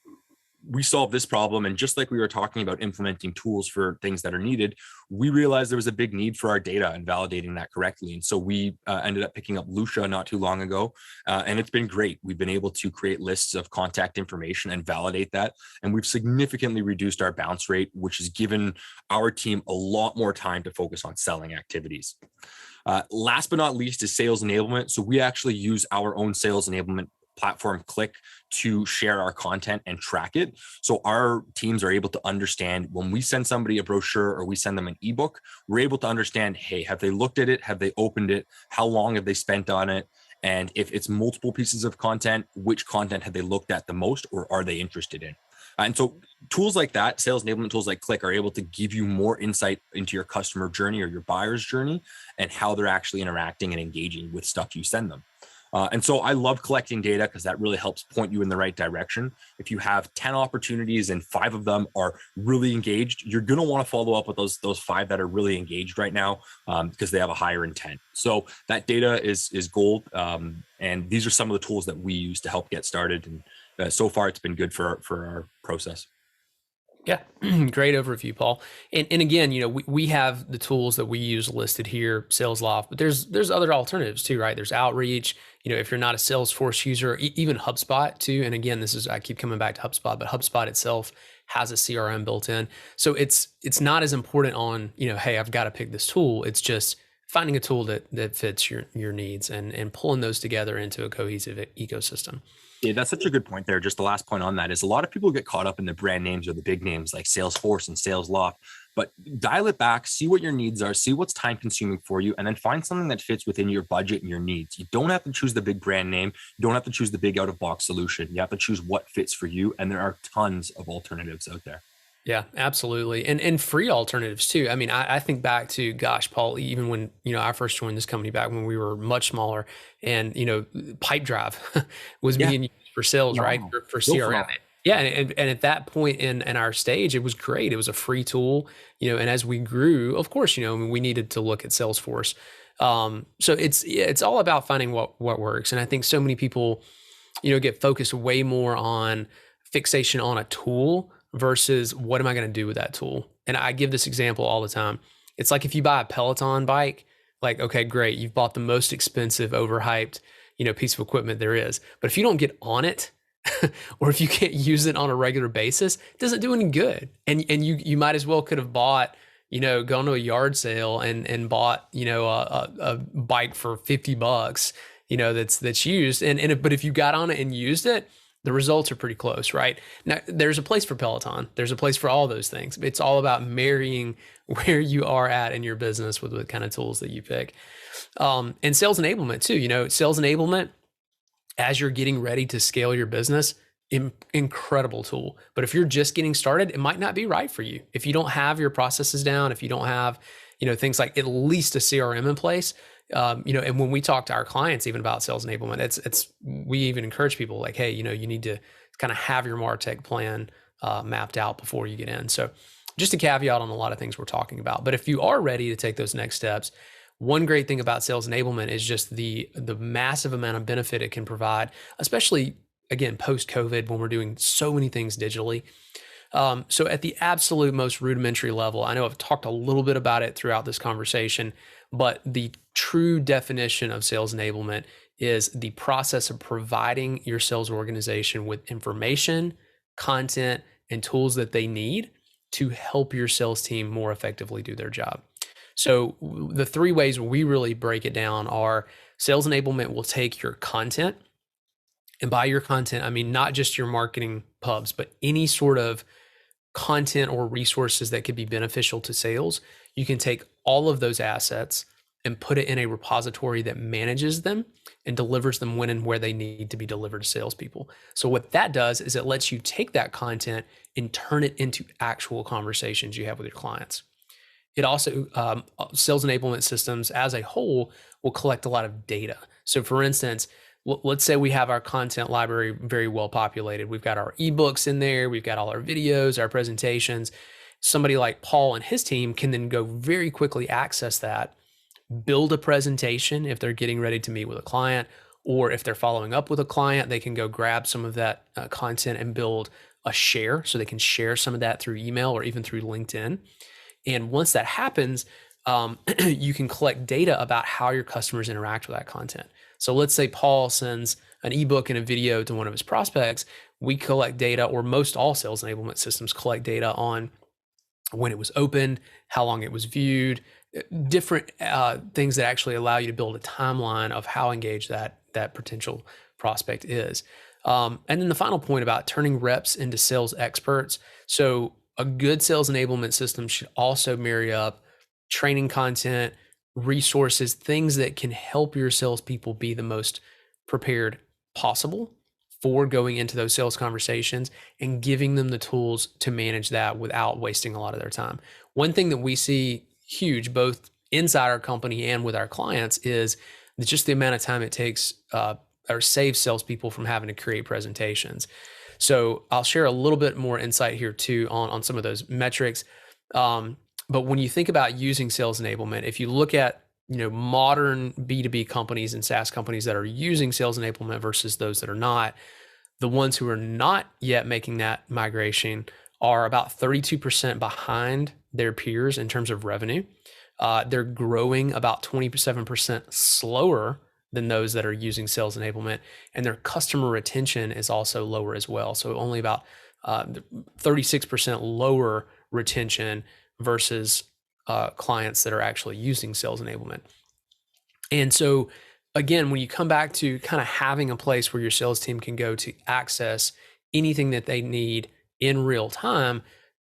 solved this problem. And just like we were talking about implementing tools for things that are needed, we realized there was a big need for our data and validating that correctly. And so we ended up picking up Lucia not too long ago. And it's been great. We've been able to create lists of contact information and validate that. And we've significantly reduced our bounce rate, which has given our team a lot more time to focus on selling activities. Last but not least is sales enablement. So we actually use our own sales enablement platform, Click, to share our content and track it. So our teams are able to understand when we send somebody a brochure or we send them an ebook, we're able to understand, hey, have they looked at it? Have they opened it? How long have they spent on it? And if it's multiple pieces of content, which content have they looked at the most or are they interested in? And so tools like that, sales enablement tools like Click, are able to give you more insight into your customer journey or your buyer's journey and how they're actually interacting and engaging with stuff you send them. And so I love collecting data because that really helps point you in the right direction. If you have 10 opportunities and 5 of them are really engaged, you're going to want to follow up with those 5 that are really engaged right now because they have a higher intent. So that data is gold. And these are some of the tools that we use to help get started. And so far, it's been good for our process. Yeah, great overview, Paul. And again, we have the tools that we use listed here, SalesLoft, but there's other alternatives too, right? There's Outreach. If you're not a Salesforce user, even HubSpot too. And again, I keep coming back to HubSpot, but HubSpot itself has a CRM built in, so it's not as important on hey, I've got to pick this tool. It's just finding a tool that fits your needs and pulling those together into a cohesive ecosystem. Yeah, that's such a good point there. Just the last point on that is a lot of people get caught up in the brand names or the big names like Salesforce and SalesLoft, but dial it back, see what your needs are, see what's time consuming for you, and then find something that fits within your budget and your needs. You don't have to choose the big brand name. You don't have to choose the big out of box solution. You have to choose what fits for you. And there are tons of alternatives out there. Yeah, absolutely. And free alternatives too. I mean, I think back to, gosh, Paul, even when, I first joined this company back when we were much smaller and, Pipedrive was being used for sales, right? For CRM. Yeah. And at that point in our stage, it was great. It was a free tool, and as we grew, of course, we needed to look at Salesforce. So it's all about finding what works. And I think so many people, get focused way more on fixation on a tool versus what am I going to do with that tool? And I give this example all the time. It's like if you buy a Peloton bike, like, okay, great. You've bought the most expensive, overhyped, piece of equipment there is. But if you don't get on it, or if you can't use it on a regular basis, it doesn't do any good. And you might as well could have bought, gone to a yard sale and bought, a bike for $50, that's used. But if you got on it and used it, the results are pretty close, right? Now, there's a place for Peloton. There's a place for all those things. It's all about marrying where you are at in your business with the kind of tools that you pick. And sales enablement too. Sales enablement, as you're getting ready to scale your business, incredible tool. But if you're just getting started, it might not be right for you. If you don't have your processes down, if you don't have, things like at least a CRM in place, and when we talk to our clients even about sales enablement, we even encourage people like, hey, you need to kind of have your MarTech plan mapped out before you get in. So just a caveat on a lot of things we're talking about. But if you are ready to take those next steps, one great thing about sales enablement is just the massive amount of benefit it can provide, especially again, post-COVID, when we're doing so many things digitally. So at the absolute most rudimentary level, I know I've talked a little bit about it throughout this conversation, but the true definition of sales enablement is the process of providing your sales organization with information, content, and tools that they need to help your sales team more effectively do their job. So the three ways we really break it down are sales enablement will take your content, and by your content, I mean not just your marketing pubs, but any sort of content or resources that could be beneficial to sales. You can take all of those assets and put it in a repository that manages them and delivers them when and where they need to be delivered to salespeople. So what that does is it lets you take that content and turn it into actual conversations you have with your clients. It also, sales enablement systems as a whole will collect a lot of data. So for instance, let's say we have our content library very well populated. We've got our ebooks in there. We've got all our videos, our presentations. Somebody like Paul and his team can then go very quickly access that, build a presentation if they're getting ready to meet with a client, or if they're following up with a client, they can go grab some of that content and build a share so they can share some of that through email or even through LinkedIn. And once that happens, you can collect data about how your customers interact with that content. So let's say Paul sends an ebook and a video to one of his prospects. We collect data, or most all sales enablement systems collect data on when it was opened, how long it was viewed, different things that actually allow you to build a timeline of how engaged that potential prospect is. And then the final point about turning reps into sales experts. So a good sales enablement system should also marry up training content, resources, things that can help your salespeople be the most prepared possible for going into those sales conversations and giving them the tools to manage that without wasting a lot of their time. One thing that we see huge, both inside our company and with our clients, is just the amount of time it takes or saves salespeople from having to create presentations. So I'll share a little bit more insight here too on some of those metrics. But when you think about using sales enablement, if you look at modern B2B companies and SaaS companies that are using sales enablement versus those that are not, the ones who are not yet making that migration are about 32% behind their peers in terms of revenue. They're growing about 27% slower than those that are using sales enablement, and their customer retention is also lower as well. So only about 36% lower retention versus clients that are actually using sales enablement. And so again, when you come back to kind of having a place where your sales team can go to access anything that they need in real time,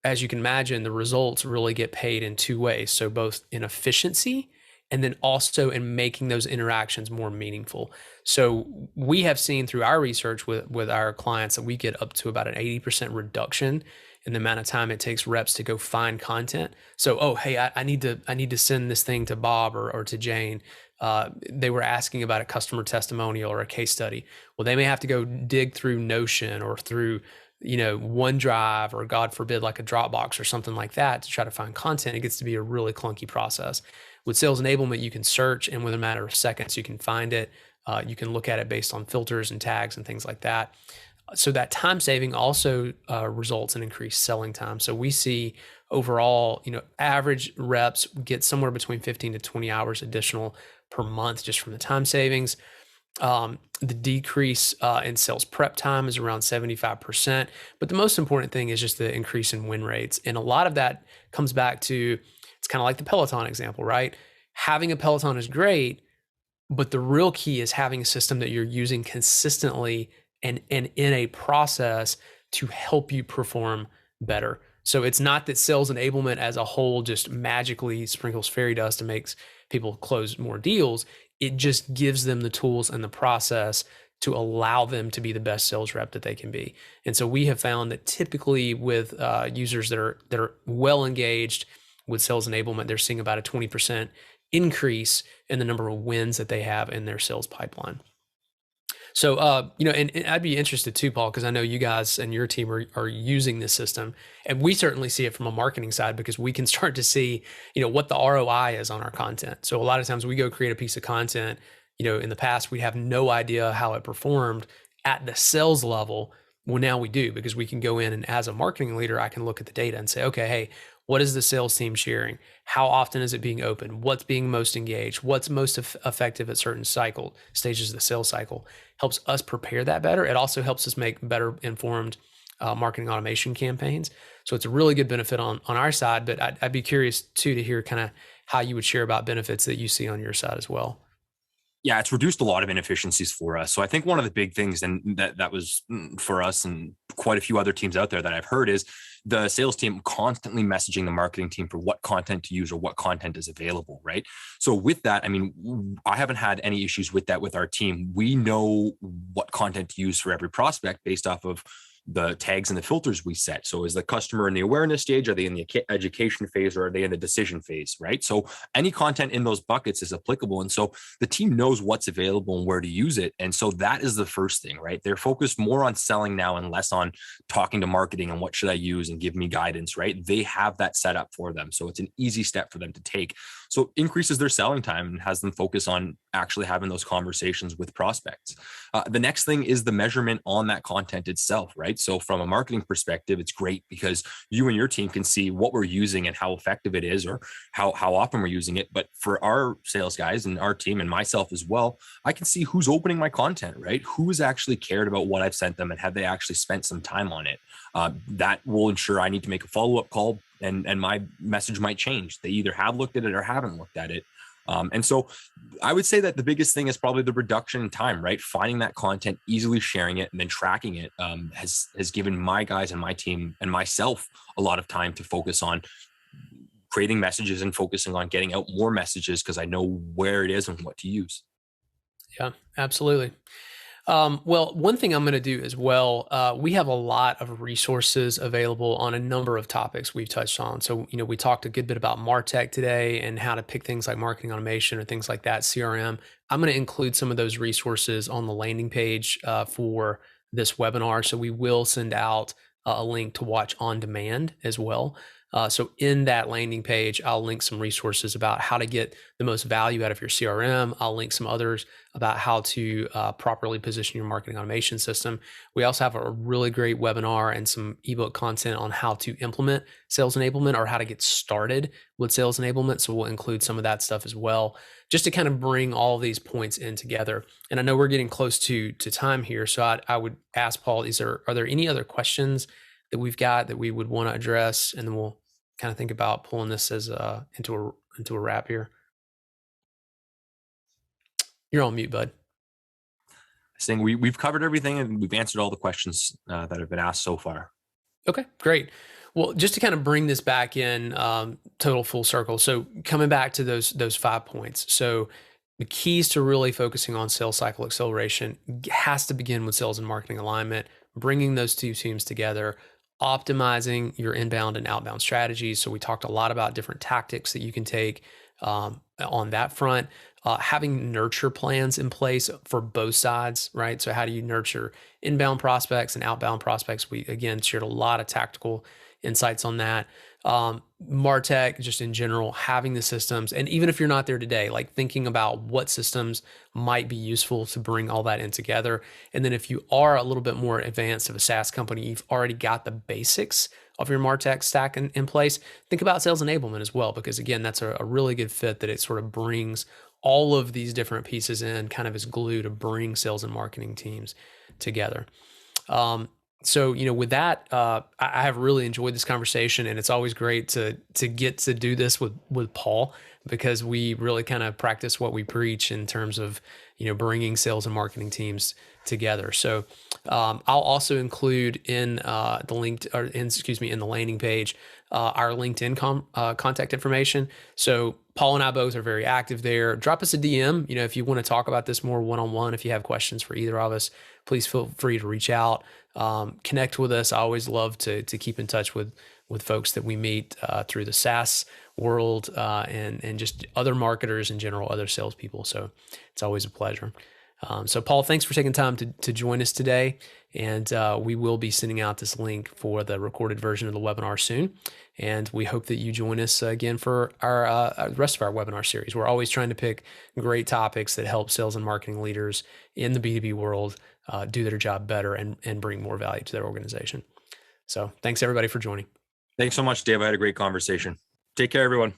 as you can imagine, the results really get paid in two ways. So both in efficiency and then also in making those interactions more meaningful. So we have seen through our research with our clients that we get up to about an 80% reduction in the amount of time it takes reps to go find content. So, oh, hey, I need to send this thing to Bob or to Jane. They were asking about a customer testimonial or a case study. Well, they may have to go dig through Notion or through OneDrive, or God forbid, like a Dropbox or something like that to try to find content. It gets to be a really clunky process. With sales enablement, you can search, and within a matter of seconds, you can find it. You can look at it based on filters and tags and things like that. So that time saving also results in increased selling time. So we see overall, average reps get somewhere between 15 to 20 hours additional per month just from the time savings. The decrease in sales prep time is around 75%. But the most important thing is just the increase in win rates. And a lot of that comes back to, it's kind of like the Peloton example, right? Having a Peloton is great, but the real key is having a system that you're using consistently and in a process to help you perform better. So it's not that sales enablement as a whole just magically sprinkles fairy dust and makes people close more deals. It just gives them the tools and the process to allow them to be the best sales rep that they can be. And so we have found that typically with users that are well engaged with sales enablement, they're seeing about a 20% increase in the number of wins that they have in their sales pipeline. So, and I'd be interested too, Paul, because I know you guys and your team are using this system, and we certainly see it from a marketing side because we can start to see, what the ROI is on our content. So a lot of times we go create a piece of content, in the past we have no idea how it performed at the sales level. Well, now we do because we can go in and as a marketing leader, I can look at the data and say, okay, hey, what is the sales team sharing? How often is it being open? What's being most engaged? What's most effective at certain stages of the sales cycle? Helps us prepare that better. It also helps us make better informed marketing automation campaigns. So it's a really good benefit on our side, but I'd be curious too to hear kind of how you would share about benefits that you see on your side as well. Yeah, it's reduced a lot of inefficiencies for us. So I think one of the big things, and that was for us and quite a few other teams out there that I've heard, is the sales team constantly messaging the marketing team for what content to use or what content is available, right? So with that, I mean, I haven't had any issues with that with our team. We know what content to use for every prospect based off of the tags and the filters we set. So is the customer in the awareness stage? Are they in the education phase, or are they in the decision phase, right? So any content in those buckets is applicable. And so the team knows what's available and where to use it. And so that is the first thing, right? They're focused more on selling now and less on talking to marketing and what should I use and give me guidance, right? They have that set up for them. So it's an easy step for them to take. So it increases their selling time and has them focus on actually having those conversations with prospects. The next thing is the measurement on that content itself, right? So from a marketing perspective, it's great because you and your team can see what we're using and how effective it is, or how often we're using it. But for our sales guys and our team and myself as well, I can see who's opening my content, right? Who's actually cared about what I've sent them and have they actually spent some time on it? That will ensure I need to make a follow-up call and my message might change. They either have looked at it or haven't looked at it. And so I would say that the biggest thing is probably the reduction in time, right? Finding that content, easily sharing it, and then tracking it has given my guys and my team and myself a lot of time to focus on creating messages and focusing on getting out more messages because I know where it is and what to use. Yeah, absolutely. Well, one thing I'm going to do as well, we have a lot of resources available on a number of topics we've touched on. So, we talked a good bit about MarTech today and how to pick things like marketing automation or things like that, CRM. I'm going to include some of those resources on the landing page for this webinar. So we will send out a link to watch on demand as well. So in that landing page, I'll link some resources about how to get the most value out of your CRM. I'll link some others about how to properly position your marketing automation system. We also have a really great webinar and some ebook content on how to implement sales enablement or how to get started with sales enablement. So we'll include some of that stuff as well, just to kind of bring all of these points in together. And I know we're getting close to time here. So I would ask Paul, are there any other questions that we've got that we would want to address? And then we'll kind of think about pulling this as into a wrap here. You're on mute, bud. Saying we've covered everything and we've answered all the questions that have been asked so far. Okay, great. Well, just to kind of bring this back in total full circle. So coming back to those 5 points. So the keys to really focusing on sales cycle acceleration has to begin with sales and marketing alignment, bringing those two teams together, optimizing your inbound and outbound strategies. So we talked a lot about different tactics that you can take on that front. Having nurture plans in place for both sides, right? So how do you nurture inbound prospects and outbound prospects? We, again, shared a lot of tactical insights on that. MarTech, just in general, having the systems, and even if you're not there today, like thinking about what systems might be useful to bring all that in together. And then if you are a little bit more advanced of a SaaS company, you've already got the basics of your MarTech stack in place, think about sales enablement as well, because again, that's a really good fit that it sort of brings all of these different pieces in kind of as glue to bring sales and marketing teams together. So, with that, I have really enjoyed this conversation, and it's always great to get to do this with Paul, because we really kind of practice what we preach in terms of, bringing sales and marketing teams together. So I'll also include in the link, or in the landing page, our LinkedIn contact information. So Paul and I both are very active there. Drop us a DM. If you want to talk about this more one-on-one, if you have questions for either of us, please feel free to reach out. Connect with us. I always love to keep in touch with folks that we meet through the SaaS world, and just other marketers in general, other salespeople. So it's always a pleasure. So Paul, thanks for taking time to join us today. And we will be sending out this link for the recorded version of the webinar soon. And we hope that you join us again for our rest of our webinar series. We're always trying to pick great topics that help sales and marketing leaders in the B2B world do their job better and bring more value to their organization. So thanks everybody for joining. Thanks so much, Dave. I had a great conversation. Take care, everyone.